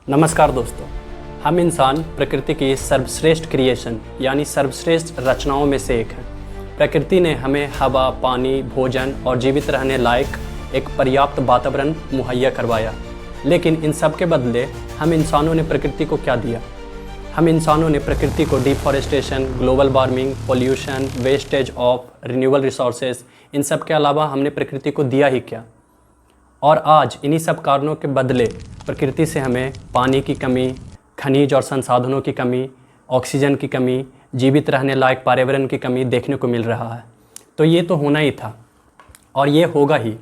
नमस्कार दोस्तों, हम इंसान प्रकृति की सर्वश्रेष्ठ क्रिएशन यानी सर्वश्रेष्ठ रचनाओं में से एक हैं। प्रकृति ने हमें हवा, पानी, भोजन और जीवित रहने लायक एक पर्याप्त वातावरण मुहैया करवाया। लेकिन इन सब के बदले हम इंसानों ने प्रकृति को क्या दिया? हम इंसानों ने प्रकृति को deforestation, global warming, pollution, wastage of renewable resources, इन सब के अलावा हमने प्रकृति को दिया ही क्या? और आज इन्हीं सब कारणों के बदले प्रकृति से हमें पानी की कमी, खनिज और संसाधनों की कमी, ऑक्सीजन की कमी, जीवित रहने लायक पर्यावरण की कमी देखने को मिल रहा है। तो ये तो होना ही था और ये होगा ही,